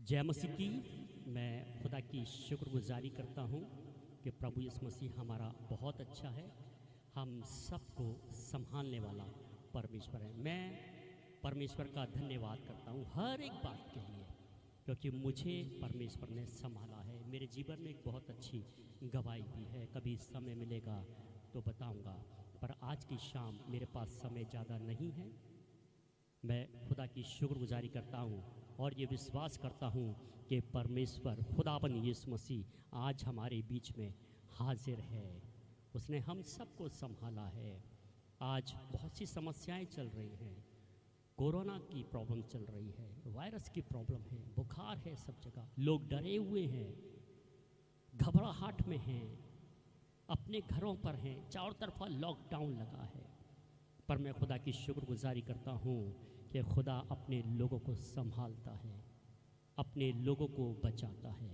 जय मसीह की। मैं खुदा की शुक्रगुजारी करता हूँ कि प्रभु यीशु मसीह हमारा बहुत अच्छा है, हम सबको संभालने वाला परमेश्वर है। मैं परमेश्वर का धन्यवाद करता हूँ हर एक बात के लिए, क्योंकि मुझे परमेश्वर ने संभाला है। मेरे जीवन में एक बहुत अच्छी गवाही भी है, कभी समय मिलेगा तो बताऊँगा, पर आज की शाम मेरे पास समय ज़्यादा नहीं है। मैं खुदा की शुक्रगुजारी करता हूँ और ये विश्वास करता हूँ कि परमेश्वर खुदाबंद यीशु मसीह आज हमारे बीच में हाजिर है। उसने हम सबको संभाला है। आज बहुत सी समस्याएं चल रही हैं, कोरोना की प्रॉब्लम चल रही है, वायरस की प्रॉब्लम है, बुखार है, सब जगह लोग डरे हुए हैं, घबराहट में हैं, अपने घरों पर हैं, चारों तरफा लॉकडाउन लगा है। पर मैं खुदा की शुक्रगुजारी करता हूँ कि खुदा अपने लोगों को संभालता है, अपने लोगों को बचाता है।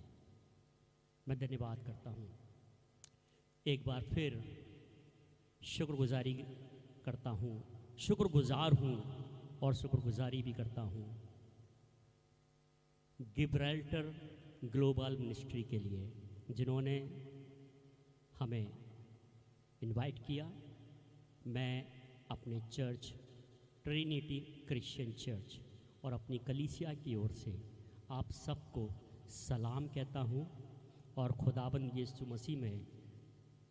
मैं धन्यवाद करता हूँ, एक बार फिर शुक्रगुजारी करता हूँ, शुक्रगुजार हूँ और शुक्रगुजारी भी करता हूँ गिब्राल्टर ग्लोबल मिनिस्ट्री के लिए, जिन्होंने हमें इनवाइट किया। मैं अपने चर्च ट्रिनिटी क्रिश्चियन चर्च और अपनी कलीसिया की ओर से आप सबको सलाम कहता हूँ और खुदाबंद यीशु मसीह में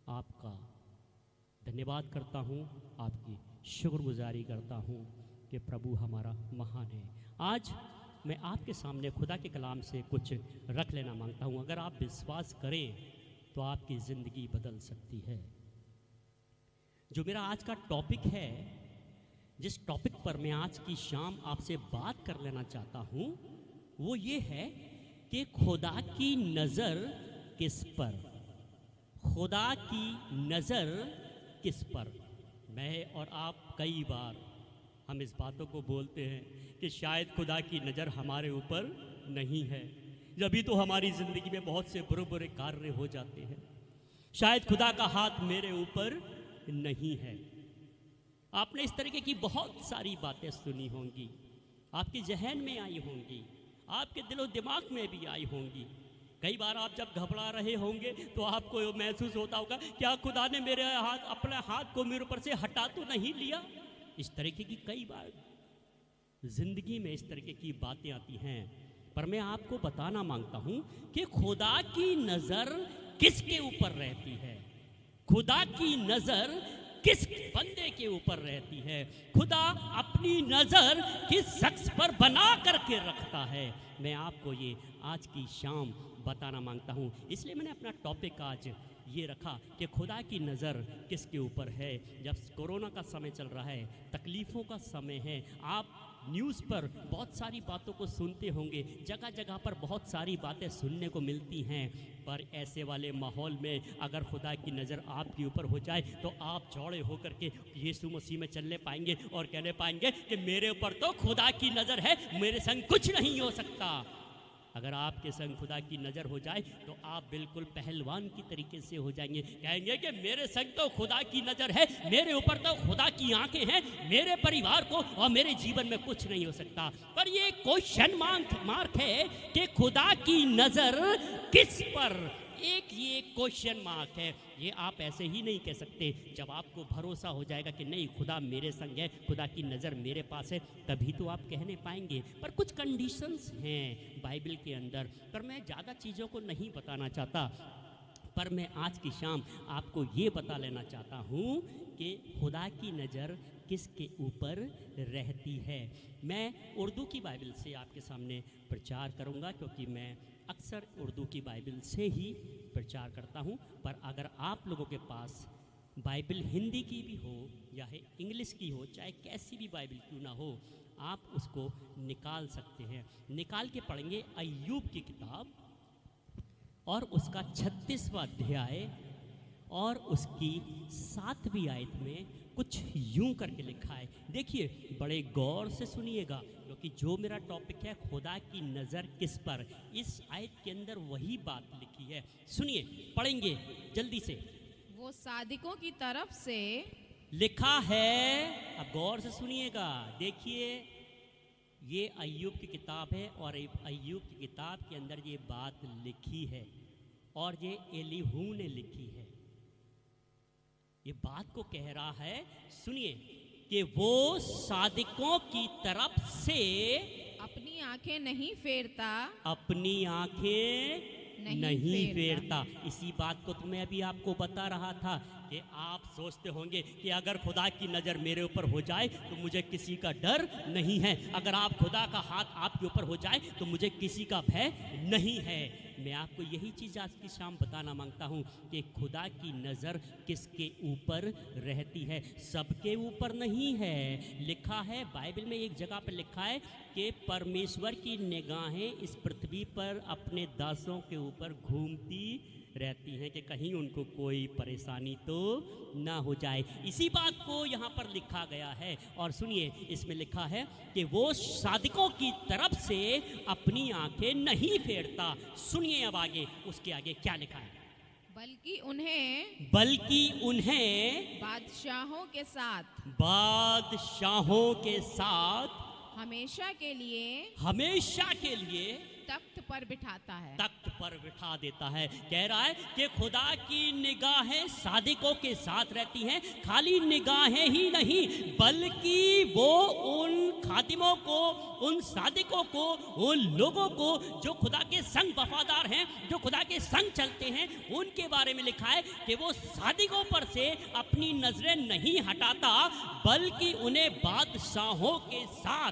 आपका धन्यवाद करता हूँ, आपकी शुक्रगुजारी करता हूँ कि प्रभु हमारा महान है। आज मैं आपके सामने खुदा के कलाम से कुछ रख लेना मांगता हूँ। अगर आप विश्वास करें तो आपकी ज़िंदगी बदल सकती है। जो मेरा आज का टॉपिक है, जिस टॉपिक पर मैं आज की शाम आपसे बात कर लेना चाहता हूँ, वो ये है कि खुदा की नज़र किस पर, खुदा की नज़र किस पर। मैं और आप कई बार हम इस बातों को बोलते हैं कि शायद खुदा की नज़र हमारे ऊपर नहीं है, जभी तो हमारी ज़िंदगी में बहुत से बुरे बुरे कार्य हो जाते हैं। शायद खुदा का हाथ मेरे ऊपर नहीं है। आपने इस तरीके की बहुत सारी बातें सुनी होंगी, आपके जहन में आई होंगी, आपके दिलो दिमाग में भी आई होंगी। कई बार आप जब घबरा रहे होंगे तो आपको महसूस होता होगा, क्या खुदा ने मेरे अपने हाथ को मेरे ऊपर से हटा तो नहीं लिया। इस तरीके की कई बार जिंदगी में इस तरीके की बातें आती हैं। पर मैं आपको बताना मांगता हूं कि खुदा की नज़र किसके ऊपर रहती है, खुदा की नज़र किस बंदे के ऊपर रहती है, खुदा अपनी नज़र किस शख्स पर बना करके रखता है। मैं आपको ये आज की शाम बताना मांगता हूँ। इसलिए मैंने अपना टॉपिक आज ये रखा कि खुदा की नज़र किसके ऊपर है। जब कोरोना का समय चल रहा है, तकलीफ़ों का समय है, आप न्यूज़ पर बहुत सारी बातों को सुनते होंगे, जगह जगह पर बहुत सारी बातें सुनने को मिलती हैं। पर ऐसे वाले माहौल में अगर खुदा की नज़र आपके ऊपर हो जाए तो आप चौड़े होकर के यीशु मसीह में चलने पाएंगे और कहने पाएंगे कि मेरे ऊपर तो खुदा की नज़र है, मेरे संग कुछ नहीं हो सकता। अगर आपके संग खुदा की नज़र हो जाए तो आप बिल्कुल पहलवान की तरीके से हो जाएंगे, कहेंगे कि मेरे संग तो खुदा की नज़र है, मेरे ऊपर तो खुदा की आंखें हैं, मेरे परिवार को और मेरे जीवन में कुछ नहीं हो सकता। पर ये क्वेश्चन मार्क है कि खुदा की नज़र किस पर, एक ये क्वेश्चन मार्क है। ये आप ऐसे ही नहीं कह सकते। जब आपको भरोसा हो जाएगा कि नहीं खुदा मेरे संग है, खुदा की नज़र मेरे पास है, तभी तो आप कहने पाएंगे। पर कुछ कंडीशंस हैं बाइबल के अंदर, पर मैं ज़्यादा चीज़ों को नहीं बताना चाहता। पर मैं आज की शाम आपको ये बता लेना चाहता हूँ कि खुदा की नज़र किसके ऊपर रहती है। मैं उर्दू की बाइबल से आपके सामने प्रचार करूँगा, क्योंकि मैं अक्सर उर्दू की बाइबल से ही प्रचार करता हूँ। पर अगर आप लोगों के पास बाइबल हिंदी की भी हो या इंग्लिश की हो, चाहे कैसी भी बाइबल क्यों ना हो, आप उसको निकाल सकते हैं। निकाल के पढ़ेंगे अय्यूब की किताब और उसका 36वां अध्याय और उसकी 7वीं आयत में कुछ यूं करके लिखा है। देखिए, बड़े गौर से सुनिएगा, क्योंकि जो मेरा टॉपिक है खुदा की नज़र किस पर, इस आयत के अंदर वही बात लिखी है। सुनिए, पढ़ेंगे जल्दी से। वो सादिकों की तरफ से लिखा है, अब गौर से सुनिएगा, देखिए ये अय्यूब की किताब है और अय्यूब की किताब के अंदर ये बात लिखी है और ये एलीहू ने लिखी है। ये बात को कह रहा है, सुनिए, कि वो सादिकों की तरफ से अपनी आंखें नहीं फेरता, अपनी आंखें नहीं फेरता। इसी बात को तो मैं अभी आपको बता रहा था कि आप सोचते होंगे कि अगर खुदा की नज़र मेरे ऊपर हो जाए तो मुझे किसी का डर नहीं है, अगर आप खुदा का हाथ आपके ऊपर हो जाए तो मुझे किसी का भय नहीं है। मैं आपको यही चीज़ आज की शाम बताना मांगता हूँ कि खुदा की नज़र किसके ऊपर रहती है? सबके ऊपर नहीं है। लिखा है बाइबल में, एक जगह पर लिखा है कि परमेश्वर की निगाहें इस पृथ्वी पर अपने दासों के ऊपर घूमती रहती हैं कि कहीं उनको कोई परेशानी तो ना हो जाए। इसी बात को यहाँ पर लिखा गया है और सुनिए, इसमें लिखा है कि वो सादिकों की तरफ से अपनी आंखें नहीं फेरता। सुनिए अब आगे, उसके आगे क्या लिखा है? बल्कि उन्हें बादशाहों के साथ हमेशा के लिए तख्त पर बिठाता है, तख्त पर बिठा देता है। कह रहा है कि खुदा की निगाहें सादिकों के साथ रहती हैं। खाली निगाहें ही नहीं, बल्कि वो उन खादिमों को, उन सादिकों को, उन लोगों को जो खुदा के संग वफादार हैं, जो खुदा के संग चलते हैं, उनके बारे में लिखा है कि वो सादिकों पर से अपनी नजरें नहीं हटाता, बल्कि उन्हें बादशाहों के साथ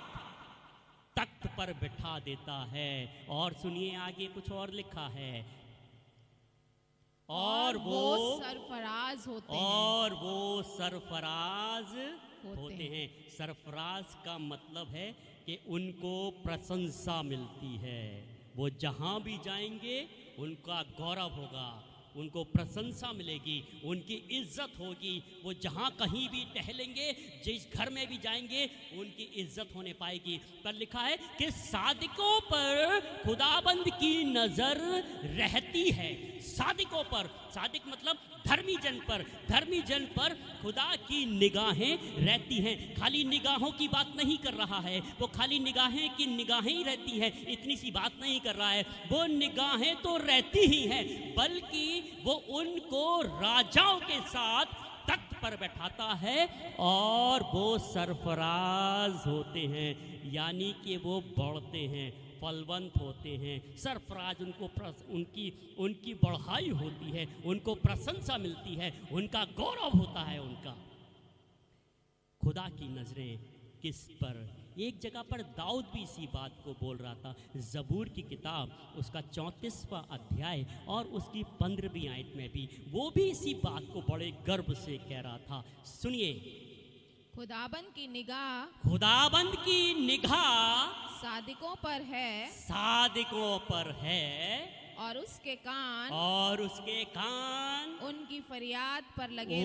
तख्त पर बिठा देता है। और सुनिए आगे कुछ और लिखा है, और वो सरफराज होते हैं। सरफराज का मतलब है कि उनको प्रशंसा मिलती है। वो जहां भी जाएंगे उनका गौरव होगा, उनको प्रशंसा मिलेगी, उनकी इज्जत होगी। वो जहाँ कहीं भी टहलेंगे, जिस घर में भी जाएंगे, उनकी इज्जत होने पाएगी। पर लिखा है कि सादिकों पर खुदाबंद की नज़र रहती है। सादिकों पर, सादिक मतलब धर्मी जन पर खुदा की निगाहें रहती हैं। खाली निगाहों की बात नहीं कर रहा है, वो खाली निगाहें की निगाहें ही रहती हैं, इतनी सी बात नहीं कर रहा है। वो निगाहें तो रहती ही हैं, बल्कि वो उनको राजाओं के साथ तख्त पर बैठाता है और वो सरफराज होते हैं, यानी कि वो बढ़ते हैं, फलवंत होते हैं। सरफराज उनको उनकी बढ़ाई होती है, उनको प्रशंसा मिलती है, उनका गौरव होता है। उनका खुदा की नजरें किस पर? एक जगह पर दाऊद भी इसी बात को बोल रहा था। जबूर की किताब उसका 34वां अध्याय और उसकी 15वीं आयत में भी वो भी इसी बात को बड़े गर्व से कह रहा था। सुनिए, खुदाबंद की निगाह सादिकों पर है और उसके कान उनकी फरियाद पर लगे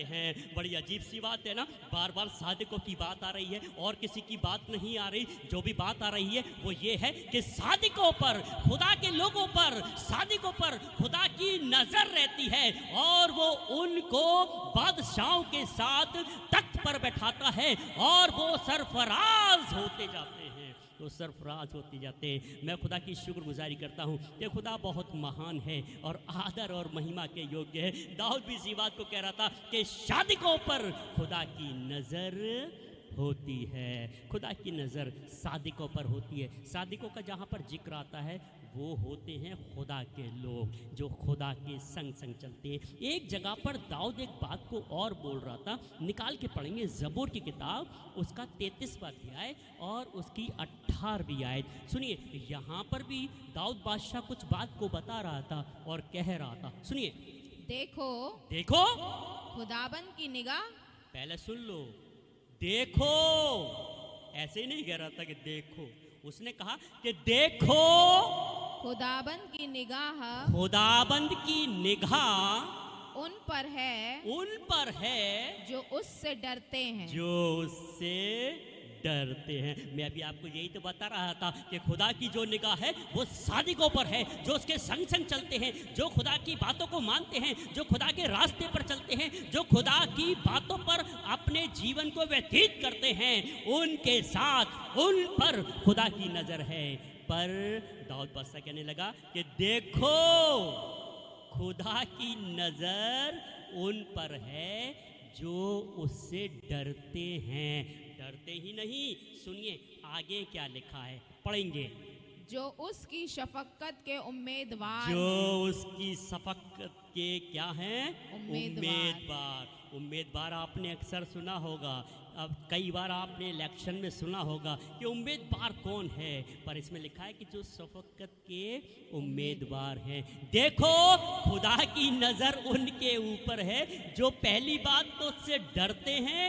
हैं। बड़ी अजीब सी बात है ना, बार बार सादिकों की बात आ रही है और किसी की बात नहीं आ रही। जो भी बात आ रही है वो ये है कि सादिकों पर, खुदा के लोगों पर, सादिकों पर खुदा की नजर रहती है और वो उनको बादशाहों के साथ तख्त पर बैठाता है और वो सरफराज होते जाते हैं, तो सरफराज होते जाते हैं। मैं खुदा की शुक्रगुजारी करता हूँ कि खुदा बहुत महान है और आदर और महिमा के योग्य है। दाऊद भी इसी बात को कह रहा था कि सादिकों पर खुदा की नज़र होती है। खुदा की नज़र सादिकों पर होती है। सादिकों का जहाँ पर जिक्र आता है वो होते हैं खुदा के लोग जो खुदा के संग संग चलते हैं। एक जगह पर दाऊद एक बात को और बोल रहा था, निकाल के पढ़ेंगे जबूर की किताब उसका 33वां अध्याय और उसकी 18वीं आयत। सुनिए, यहाँ पर भी दाऊद बादशाह कुछ बात को बता रहा था और कह रहा था। सुनिए, देखो खुदाबंद की निगाह, पहले सुन लो, देखो, ऐसे ही नहीं कह रहा था कि देखो, उसने कहा कि देखो खुदाबंद की निगाह उन पर है जो उससे डरते हैं। मैं अभी आपको यही तो बता रहा था कि खुदा की जो निगाह है वो सादिकों पर है, जो उसके संग संग चलते हैं, जो खुदा की बातों को मानते हैं, जो खुदा के रास्ते पर चलते हैं, जो खुदा की बातों पर अपने जीवन को व्यतीत करते हैं, उनके साथ उन पर खुदा की नजर है। पर दाऊद बादशाह कहने लगा कि देखो खुदा की नजर उन पर है जो उससे डरते हैं। डरते ही नहीं, सुनिए आगे क्या लिखा है, पढ़ेंगे। जो उसकी शफकत के उम्मीदवार, जो उसकी शफकत के क्या हैं, उम्मीदवार। उम्मीदवार आपने अक्सर सुना होगा, अब कई बार आपने इलेक्शन में सुना होगा कि उम्मीदवार कौन है, पर इसमें लिखा है कि जो शफकत के उम्मीदवार हैं। देखो खुदा की नज़र उनके ऊपर है जो पहली बात तो उससे डरते हैं,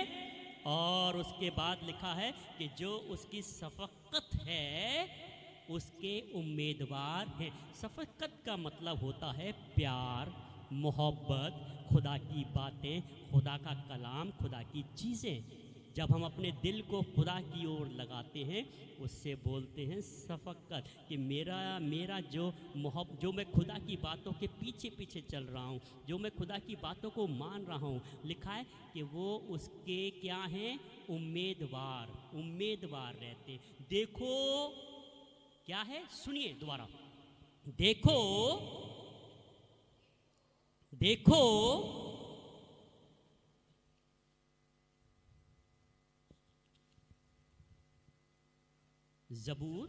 और उसके बाद लिखा है कि जो उसकी शफकत है उसके उम्मीदवार हैं। शफकत का मतलब होता है प्यार, मोहब्बत, खुदा की बातें, खुदा का कलाम, खुदा की चीज़ें। जब हम अपने दिल को खुदा की ओर लगाते हैं उससे बोलते हैं शफकत, कि मेरा जो मैं खुदा की बातों के पीछे पीछे चल रहा हूँ, जो मैं खुदा की बातों को मान रहा हूँ, लिखा है कि वो उसके क्या हैं, उम्मीदवार रहते। देखो क्या है, सुनिए दोबारा, देखो ज़बूर,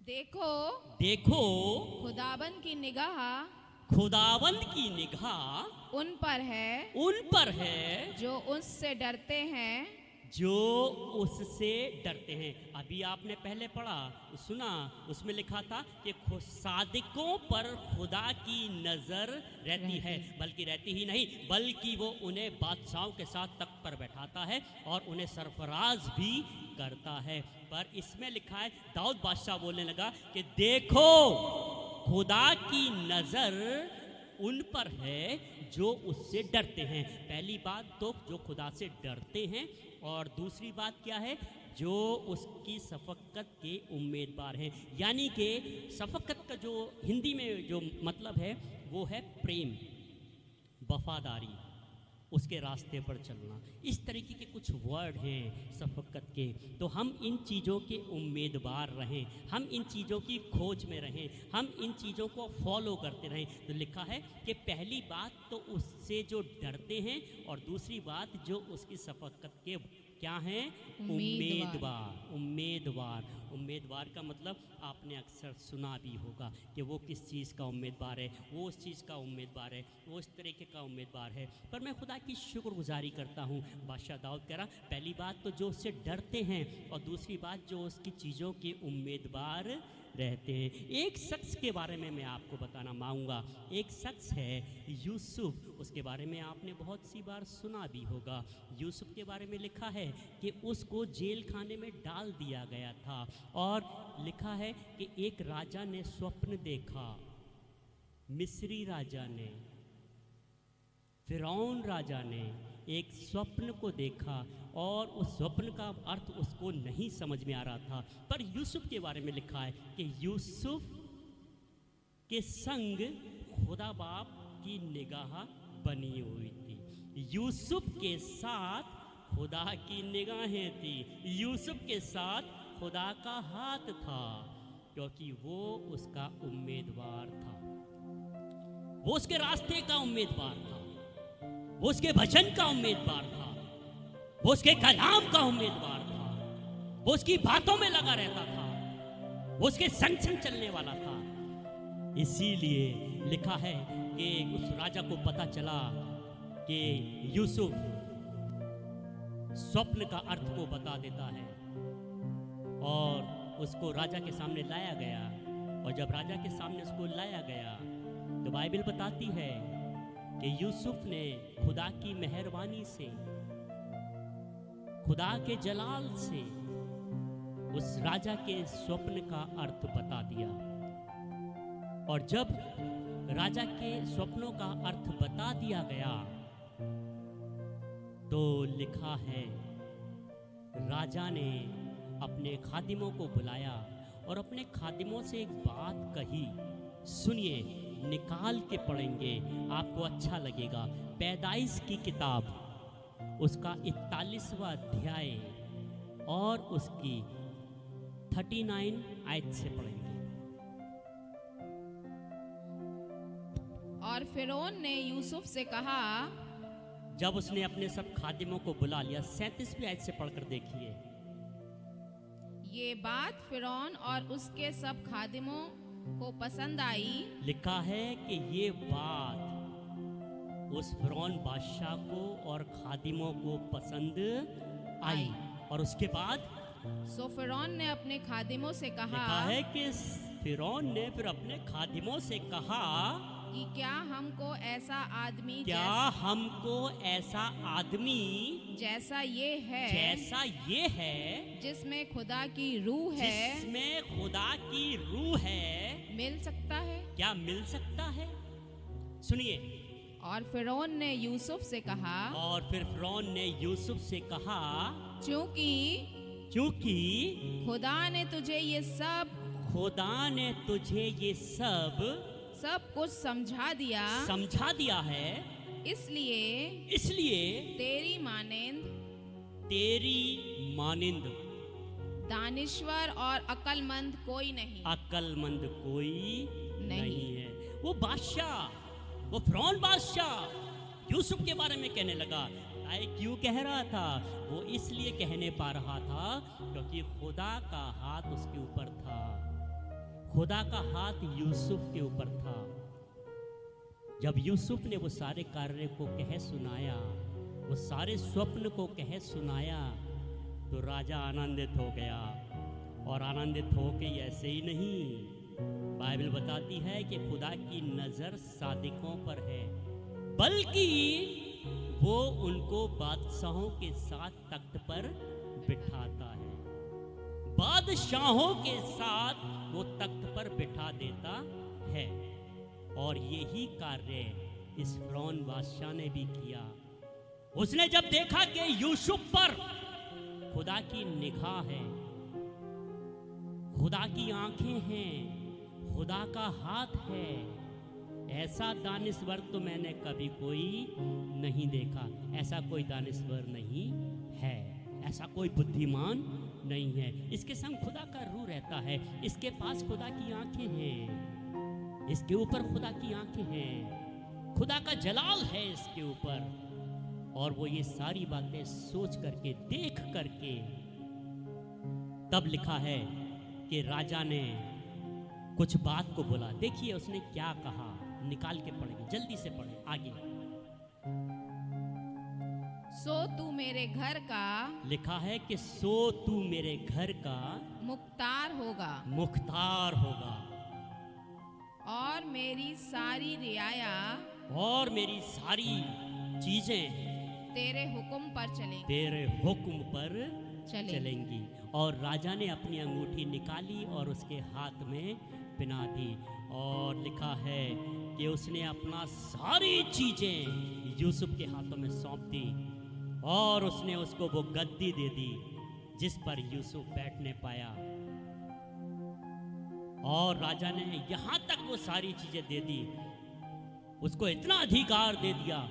देखो खुदाबंद की निगाह उन पर है जो उससे डरते हैं, अभी आपने पहले पढ़ा सुना, उसमें लिखा था कि सादिकों पर खुदा की नज़र रहती है, बल्कि रहती ही नहीं बल्कि वो उन्हें बादशाहों के साथ तख्त पर बैठाता है और उन्हें सरफराज भी करता है। पर इसमें लिखा है, दाऊद बादशाह बोलने लगा कि देखो खुदा की नज़र उन पर है जो उससे डरते हैं। पहली बात तो जो खुदा से डरते हैं, और दूसरी बात क्या है, जो उसकी शफकत के उम्मीदवार हैं। यानी कि शफकत का जो हिंदी में जो मतलब है वो है प्रेम, वफादारी, उसके रास्ते पर चलना। इस तरीके के कुछ वर्ड हैं शफकत के। तो हम इन चीज़ों के उम्मीदवार रहें, हम इन चीज़ों की खोज में रहें, हम इन चीज़ों को फॉलो करते रहें। तो लिखा है कि पहली बात तो उससे जो डरते हैं, और दूसरी बात जो उसकी शफकत के क्या हैं, उम्मीदवार का मतलब आपने अक्सर सुना भी होगा कि वो किस चीज़ का उम्मीदवार है, वो उस चीज़ का उम्मीदवार है, वो इस तरीके का उम्मीदवार है। पर मैं खुदा की शुक्रगुजारी करता हूँ, बादशाह दाऊद कह रहा, पहली बात तो जो उससे डरते हैं, और दूसरी बात जो उसकी चीज़ों के उम्मीदवार रहते हैं। एक शख्स के बारे में मैं आपको बताना मांगूंगा। एक शख्स है यूसुफ, उसके बारे में आपने बहुत सी बार सुना भी होगा। यूसुफ के बारे में लिखा है कि उसको जेल खाने में डाल दिया गया था, और लिखा है कि एक राजा ने स्वप्न देखा, मिस्री राजा ने, फिरौन राजा ने एक स्वप्न को देखा, और उस स्वप्न का अर्थ उसको नहीं समझ में आ रहा था। पर यूसुफ के बारे में लिखा है कि यूसुफ के संग खुदा बाप की निगाह बनी हुई थी। यूसुफ के साथ खुदा की निगाहें थी, यूसुफ के साथ खुदा का हाथ था, क्योंकि वो उसका उम्मीदवार था, वो उसके रास्ते का उम्मीदवार था, वो उसके वचन का उम्मीदवार था, वो उसके कलाम का उम्मीदवार था, वो उसकी बातों में लगा रहता था, वो उसके संग संग चलने वाला था। इसीलिए लिखा है कि उस राजा को पता चला कि यूसुफ स्वप्न का अर्थ को बता देता है, और उसको राजा के सामने लाया गया। और जब राजा के सामने उसको लाया गया तो बाइबल बताती है कि यूसुफ ने खुदा की मेहरबानी से, खुदा के जलाल से उस राजा के स्वप्न का अर्थ बता दिया। और जब राजा के स्वप्नों का अर्थ बता दिया गया तो लिखा है राजा ने अपने खादिमों को बुलाया और अपने खादिमों से एक बात कही। सुनिए, निकाल के पढ़ेंगे, आपको अच्छा लगेगा। पैदाइश की किताब उसका 41वां अध्याय और उसकी 39 आयत से पढ़ेंगे। और फिरौन ने यूसुफ से कहा, जब उसने अपने सब खादिमों को बुला लिया, 37वीं आयत से पढ़कर देखिए। ये बात फिरौन और उसके सब खादिमों को पसंद आई। लिखा है कि ये बात उस फिरौन बादशाह को और खादिमों को पसंद आई। और उसके बाद सो फिरौन ने अपने खादिमों से कहा, लिखा है कि फिरौन ने फिर अपने खादिमों से कहा कि क्या हमको ऐसा आदमी ऐसा आदमी जैसा ये है जिसमें खुदा की रूह है मिल सकता है? क्या मिल सकता है? सुनिए। और फिरौन ने यूसुफ से कहा, और फिर फिरौन ने यूसुफ से कहा, क्योंकि खुदा ने तुझे ये सब कुछ समझा दिया है, इसलिए तेरी मानिंद दानिश्वर और अक्लमंद कोई नहीं है। वो बादशाह, वो फिरौन बादशाह यूसुफ के बारे में कहने लगा। क्यों कह रहा था? वो इसलिए कहने पा रहा था क्योंकि खुदा का हाथ उसके ऊपर था। खुदा का हाथ यूसुफ के ऊपर था। जब यूसुफ ने वो सारे कार्य को कह सुनाया, वो सारे स्वप्न को कह सुनाया, तो राजा आनंदित हो गया। और आनंदित हो के ऐसे ही नहीं, बाइबल बताती है कि खुदा की नज़र सादिकों पर है, बल्कि वो उनको बादशाहों के साथ तख्त पर बिठाता है। बादशाहों के साथ वो तख्त पर बिठा देता है। और यही कार्य इस फिरौन बादशाह ने भी किया। उसने जब देखा कि यूसुफ पर खुदा की निगाह है, खुदा की आंखें हैं, खुदा का हाथ है, ऐसा दानिश्वर तो मैंने कभी कोई नहीं देखा। ऐसा कोई दानिश्वर नहीं है, ऐसा कोई बुद्धिमान नहीं है। इसके संग खुदा का रूह रहता है, इसके पास खुदा की आंखें हैं, इसके ऊपर खुदा की आंखें हैं, खुदा का जलाल है इसके ऊपर। और वो ये सारी बातें सोच करके, देख करके, तब लिखा है कि राजा ने कुछ बात को बोला। देखिए उसने क्या कहा, निकाल के पढ़ेंगे, जल्दी से पढ़े आगे। सो तू मेरे घर का, लिखा है कि सो तू मेरे घर का मुख्तार होगा, और मेरी सारी रियाया, और मेरी सारी चीजें तेरे हुक्म पर चलेंगी। और राजा ने अपनी अंगूठी निकाली और उसके हाथ में पहना दी। और लिखा है कि उसने अपना सारी चीजें यूसुफ के हाथों में सौंप दी, और उसने उसको वो गद्दी दे दी जिस पर यूसुफ बैठने पाया। और राजा ने यहाँ तक वो सारी चीजें दे दी, उसको इतना अधिकार दे दिया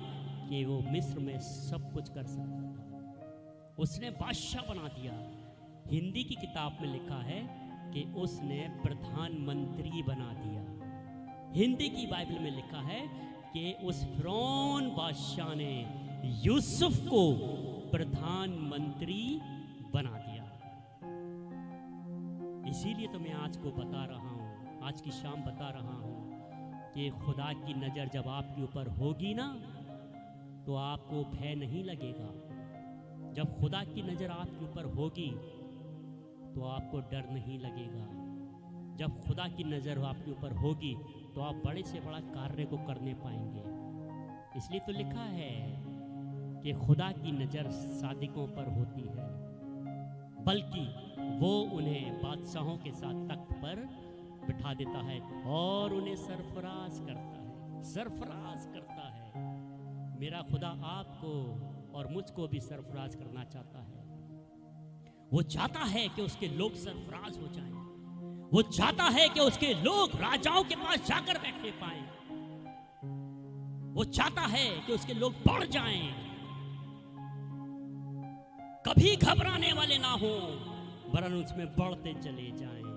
कि वो मिस्र में सब कुछ कर सकता था। उसने बादशाह बना दिया। हिंदी की किताब में लिखा है कि उसने प्रधानमंत्री बना दिया। हिंदी की बाइबल में लिखा है कि उस फिरौन बादशाह ने यूसुफ को प्रधानमंत्री बना दिया। इसीलिए तो मैं आज को बता रहा हूँ, आज की शाम बता रहा हूँ कि खुदा की नज़र जब आपके ऊपर होगी ना, तो आपको भय नहीं लगेगा। जब खुदा की नज़र आपके ऊपर होगी तो आपको डर नहीं लगेगा। जब खुदा की नज़र आपके ऊपर होगी तो आप बड़े से बड़ा कार्य को करने पाएंगे। इसलिए तो लिखा है कि खुदा की नज़र सादिकों पर होती है, बल्कि वो उन्हें बादशाहों के साथ तख्त पर बिठा देता है और उन्हें सरफराज करता है। मेरा खुदा आपको और मुझको भी सरफराज करना चाहता है। वो चाहता है कि उसके लोग सरफराज हो जाएं। वो चाहता है कि उसके लोग राजाओं के पास जाकर बैठने पाएं। वो चाहता है कि उसके लोग बढ़ जाएं, कभी घबराने वाले ना हो, वरन उसमें बढ़ते चले जाएं।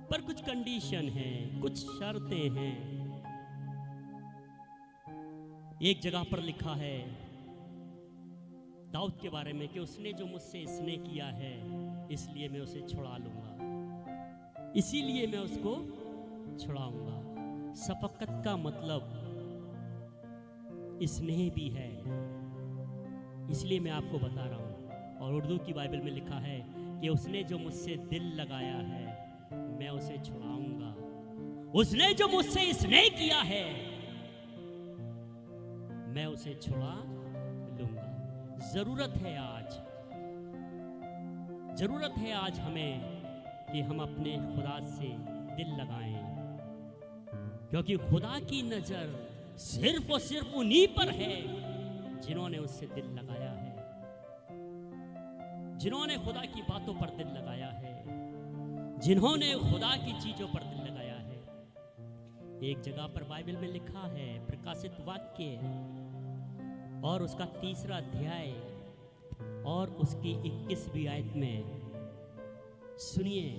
पर कुछ कंडीशन है, कुछ शर्तें हैं। एक जगह पर लिखा है दाऊद के बारे में कि उसने जो मुझसे स्नेह किया है, इसलिए मैं उसे छुड़ा लूंगा, इसीलिए मैं उसको छुड़ाऊंगा। शफकत का मतलब स्नेह भी है, इसलिए मैं आपको बता रहा हूं। और उर्दू की बाइबल में लिखा है कि उसने जो मुझसे दिल लगाया है, मैं उसे छुड़ाऊंगा। उसने जो मुझसे स्नेह किया है, मैं उसे छुड़ा लूंगा। जरूरत है आज हमें कि हम अपने खुदा से दिल लगाएं, क्योंकि खुदा की नजर सिर्फ और सिर्फ उन्हीं पर है जिन्होंने उससे दिल लगाया है, जिन्होंने खुदा की बातों पर दिल लगाया है, जिन्होंने खुदा की चीजों पर दिल लगाया है। एक जगह पर बाइबल में लिखा है, प्रकाशित वाक्य और उसका 3 अध्याय और उसकी 21वीं आयत में, सुनिए,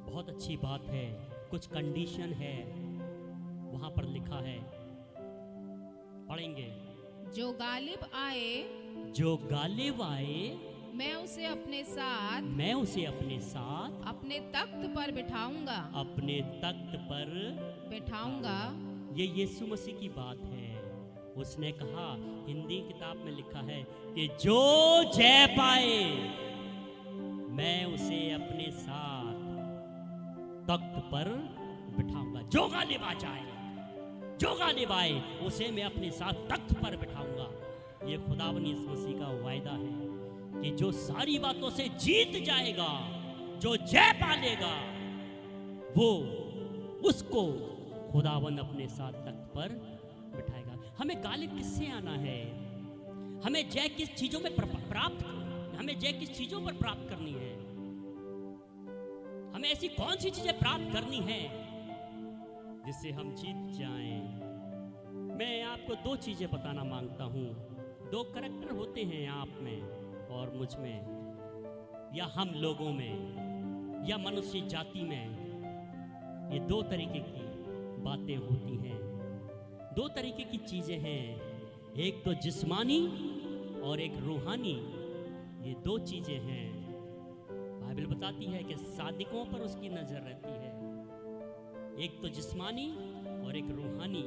बहुत अच्छी बात है। कुछ कंडीशन है, वहां पर लिखा है, पढ़ेंगे। जो गालिब आए मैं उसे अपने साथ अपने तख्त पर बिठाऊंगा। ये यीशु मसीह की बात है। उसने कहा, हिंदी किताब में लिखा है कि जो जय पाए मैं उसे अपने साथ तख्त पर बिठाऊंगा। जो गालिब आए उसे मैं अपने साथ तख्त पर बिठाऊंगा। ये खुदावंद यीशु मसीह का वायदा है कि जो सारी बातों से जीत जाएगा, जो जय पालेगा, वो उसको खुदावंद अपने साथ तख्त पर बिठाएगा। हमें गालिब किससे आना है? हमें जय किस चीजों में हमें जय किस चीजों पर प्राप्त करनी है? हमें ऐसी कौन सी चीजें प्राप्त करनी है जिससे हम जीत जाएं? मैं आपको 2 चीजें बताना मांगता हूं। 2 करैक्टर होते हैं आप में और मुझ में, या हम लोगों में, या मनुष्य जाति में। ये 2 तरीके की बातें होती हैं, 2 तरीके की चीजें हैं। एक तो जिस्मानी और एक रूहानी। ये 2 चीजें हैं। बाइबल बताती है कि सादिकों पर उसकी नजर रहती है। एक तो जिस्मानी और एक रूहानी,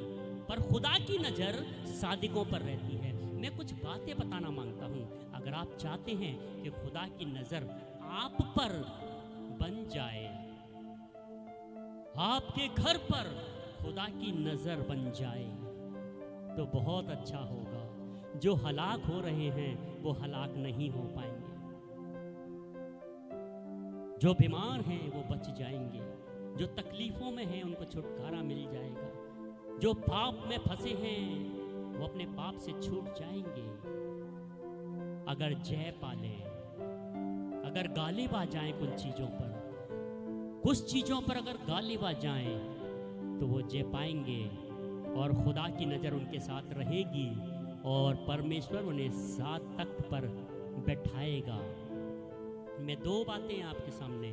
पर खुदा की नजर सादिकों पर रहती है। मैं कुछ बातें बताना मांगता हूं। अगर आप चाहते हैं कि खुदा की नजर आप पर बन जाए, आपके घर पर खुदा की नजर बन जाए, तो बहुत अच्छा होगा। जो हलाक हो रहे हैं वो हलाक नहीं हो पाएंगे, जो बीमार हैं वो बच जाएंगे, जो तकलीफों में हैं उनको छुटकारा मिल जाएगा, जो पाप में फंसे हैं वो अपने पाप से छूट जाएंगे। अगर जय पाले, अगर गालिब आ जाएं कुछ चीजों पर अगर गालिब आ जाएं, तो वो जय पाएंगे और खुदा की नज़र उनके साथ रहेगी और परमेश्वर उन्हें साथ तख्त पर बैठाएगा। मैं 2 बातें आपके सामने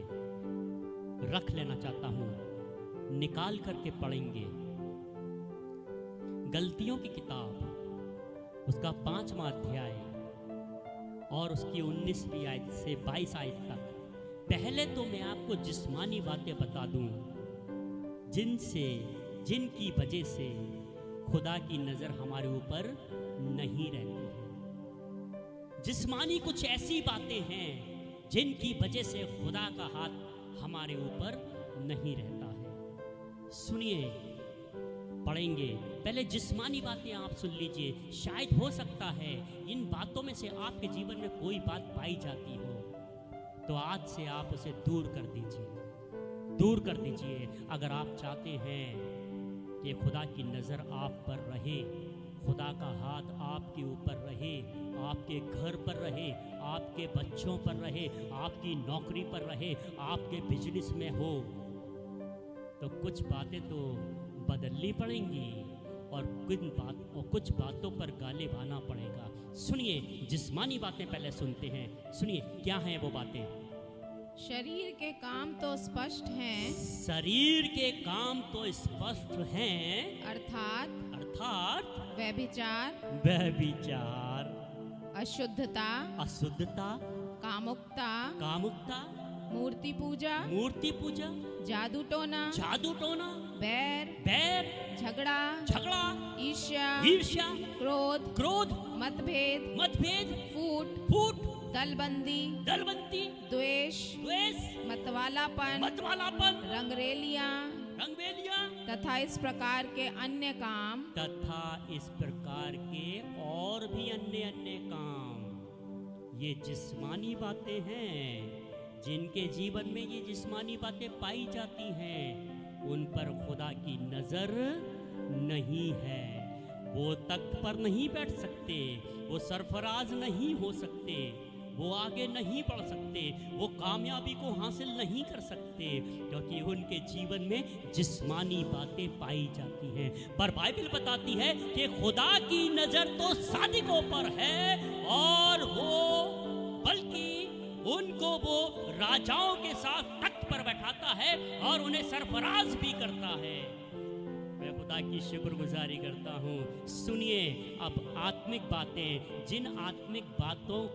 रख लेना चाहता हूं, निकाल करके पढ़ेंगे। गलतियों की किताब उसका 5वां अध्याय और उसकी 19वीं आयत से 22 आयत तक। पहले तो मैं आपको जिस्मानी बातें बता दूं जिनकी वजह से खुदा की नजर हमारे ऊपर नहीं रहती है। जिस्मानी कुछ ऐसी बातें हैं जिनकी वजह से खुदा का हाथ हमारे ऊपर नहीं रहता है। सुनिए, पढ़ेंगे। पहले जिस्मानी बातें आप सुन लीजिए। शायद हो सकता है इन बातों में से आपके जीवन में कोई बात पाई जाती हो, तो आज से आप उसे दूर कर दीजिए। अगर आप चाहते हैं कि खुदा की नज़र आप पर रहे, खुदा का हाथ आपके ऊपर रहे, आपके घर पर रहे, आपके बच्चों पर रहे, आपकी नौकरी पर रहे, आपके बिजनेस में हो, तो कुछ बातें तो बदलनी पड़ेंगी और कुछ बातों पर गालिब आना पड़ेगा। सुनिए, जिस्मानी बातें पहले सुनते हैं। सुनिए क्या हैं वो बातें। शरीर के काम तो स्पष्ट हैं, शरीर के काम तो स्पष्ट हैं, अर्थात व्यभिचार, अशुद्धता, कामुकता, मूर्ति पूजा, जादू टोना, बैर, झगड़ा, ईर्ष्या, क्रोध, मतभेद, फूट, दलबंदी, द्वेष, मतवालापन, रंगरेलियां तथा इस प्रकार के अन्य काम, और भी अन्य काम। ये जिस्मानी बातें हैं। जिनके जीवन में ये जिस्मानी बातें पाई जाती हैं, उन पर खुदा की नजर नहीं है। वो तख्त पर नहीं बैठ सकते, वो सरफराज नहीं हो सकते, वो आगे नहीं बढ़ सकते, वो कामयाबी को हासिल नहीं कर सकते, क्योंकि उनके जीवन में जिस्मानी बातें पाई जाती हैं। पर बाइबल बताती है कि खुदा की नजर तो सादिकों पर है, और वो बल्कि उनको वो राजाओं के साथ तख्त पर बैठाता है और उन्हें सरफराज भी करता है। मैं खुदा की शुक्रगुजारी करता हूँ। सुनिए अब आत्मिक बातें, जिन आत्मिक बातों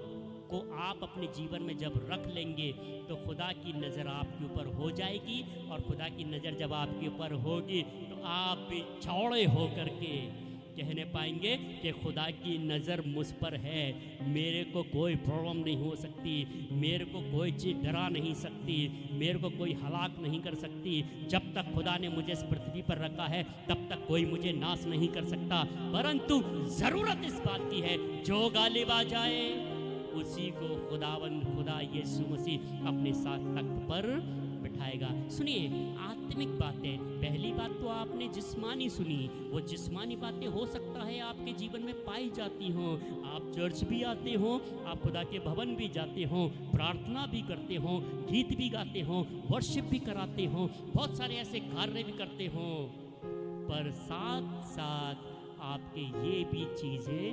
को आप अपने जीवन में जब रख लेंगे तो खुदा की नज़र आपके ऊपर हो जाएगी, और खुदा की नज़र जब आपके ऊपर होगी तो आप भी चौड़े होकर के कहने पाएंगे कि खुदा की नज़र मुझ पर है, मेरे को कोई प्रॉब्लम नहीं हो सकती, मेरे को कोई चीज़ डरा नहीं सकती, मेरे को कोई हलाक नहीं कर सकती। जब तक खुदा ने मुझे इस पृथ्वी पर रखा है तब तक कोई मुझे नाश नहीं कर सकता। परंतु ज़रूरत इस बात की है, जो गालिब आ जाए उसी को खुदा यीशु मसीह अपने साथ तख्त पर बिठाएगा। सुनिए आत्मिक बातें, पहली बात तो आपने जिस्मानी सुनी। वो जिस्मानी बातें हो सकता है आपके जीवन में पाई जाती हों, आप चर्च भी आते हों, आप खुदा के भवन भी जाते हों, प्रार्थना भी करते हों, गीत भी गाते हों, वर्शिप भी कराते हों, बहुत सारे ऐसे कार्य भी करते हों, पर साथ साथ आपके ये भी चीज़ें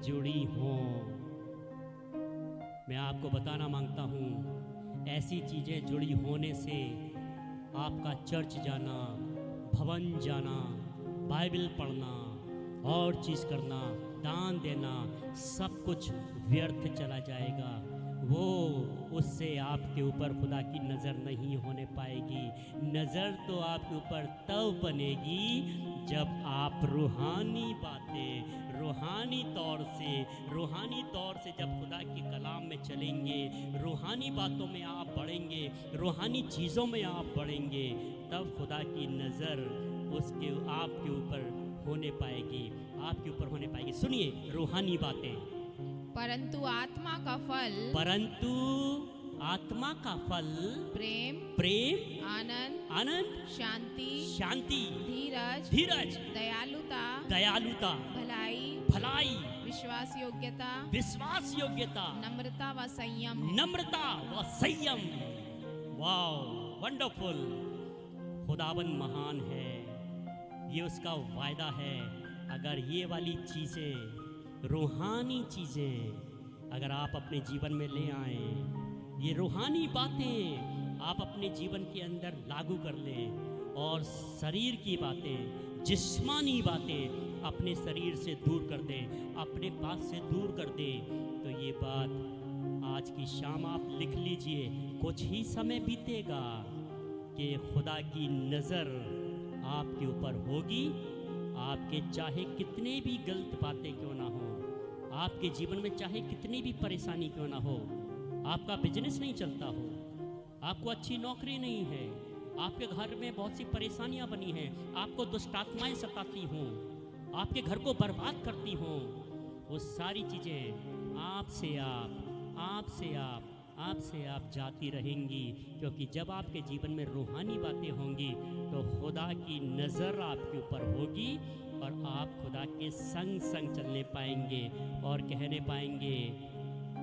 जुड़ी हों। मैं आपको बताना मांगता हूँ, ऐसी चीज़ें जुड़ी होने से आपका चर्च जाना, भवन जाना, बाइबल पढ़ना और चीज़ करना, दान देना, सब कुछ व्यर्थ चला जाएगा। वो उससे आपके ऊपर खुदा की नज़र नहीं होने पाएगी। नज़र तो आपके ऊपर तब बनेगी जब आप रूहानी बातें, रूहानी तौर से जब खुदा के कलाम में चलेंगे, रूहानी बातों में आप बढ़ेंगे, रूहानी चीज़ों में आप बढ़ेंगे, तब खुदा की नज़र उसके आपके ऊपर होने पाएगी, आपके ऊपर होने पाएगी। सुनिए रूहानी बातें। परंतु आत्मा का फल प्रेम, आनंद, शांति, धीरज, दयालुता, भलाई, विश्वास योग्यता, नम्रता व संयम। Wow, wonderful. खुदावन महान है, ये उसका वायदा है। अगर ये वाली चीज़ें, रूहानी चीज़ें अगर आप अपने जीवन में ले आए, ये रूहानी बातें आप अपने जीवन के अंदर लागू कर लें, और शरीर की बातें, जिस्मानी बातें अपने शरीर से दूर कर दें, अपने पास से दूर कर दें, तो ये बात आज की शाम आप लिख लीजिए। कुछ ही समय बीतेगा कि खुदा की नज़र आपके ऊपर होगी। आपके चाहे कितने भी गलत बातें क्यों ना हो, आपके जीवन में चाहे कितनी भी परेशानी क्यों ना हो, आपका बिजनेस नहीं चलता हो, आपको अच्छी नौकरी नहीं है, आपके घर में बहुत सी परेशानियां बनी हैं, आपको दुष्ट आत्माएं सताती हों, आपके घर को बर्बाद करती हों, वो सारी चीज़ें आपसे आप जाती रहेंगी। क्योंकि जब आपके जीवन में रूहानी बातें होंगी तो खुदा की नज़र आपके ऊपर होगी और आप खुदा के संग संग चलने पाएंगे और कहने पाएंगे।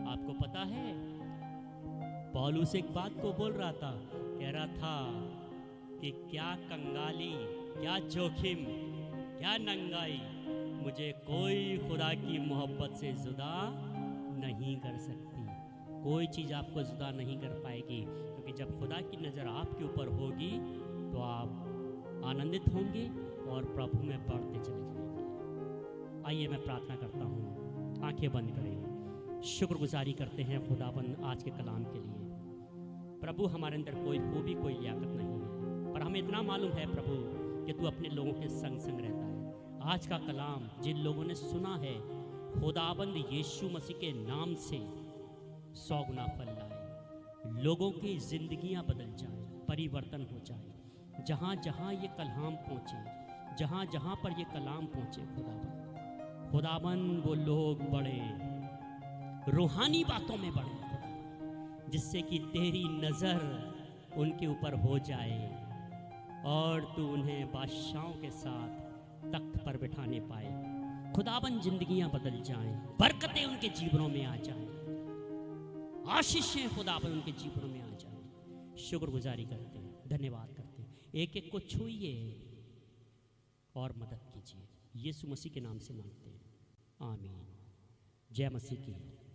आपको पता है पौलुस एक बात को बोल रहा था, कह रहा था कि क्या कंगाली, क्या जोखिम, क्या नंगाई मुझे कोई खुदा की मोहब्बत से जुदा नहीं कर सकती। कोई चीज़ आपको जुदा नहीं कर पाएगी, क्योंकि जब खुदा की नज़र आपके ऊपर होगी तो आप आनंदित होंगे और प्रभु में बढ़ते चले जाएंगे। आइए मैं प्रार्थना करता हूँ, आंखें बंद करें, शुक्रगुजारी करते हैं खुदाबंद आज के कलाम के लिए। प्रभु हमारे अंदर कोई खूबी, कोई लियाकत नहीं है, पर हमें इतना मालूम है प्रभु कि तू अपने लोगों के संग संग रहता है। आज का कलाम जिन लोगों ने सुना है, खुदाबंद यीशु मसीह के नाम से 100 गुना फल लाए, लोगों की जिंदगियां बदल जाए, परिवर्तन हो जाए। जहाँ जहाँ ये कलाम पहुँचे, जहाँ जहाँ पर ये कलाम पहुँचे खुदाबंद वो लोग बड़े रूहानी बातों में बढ़े, जिससे कि तेरी नज़र उनके ऊपर हो जाए और तू उन्हें बादशाहों के साथ तख्त पर बिठाने पाए। खुदाबंद जिंदगियां बदल जाएं, बरकतें उनके जीवनों में आ जाएं, आशीषें खुदाबंद उनके जीवनों में आ जाएं। शुक्रगुजारी करते हैं, धन्यवाद करते हैं। एक एक को छूइए और मदद कीजिए, यीशु मसीह के नाम से मांगते हैं, आमीन। जय मसीह की।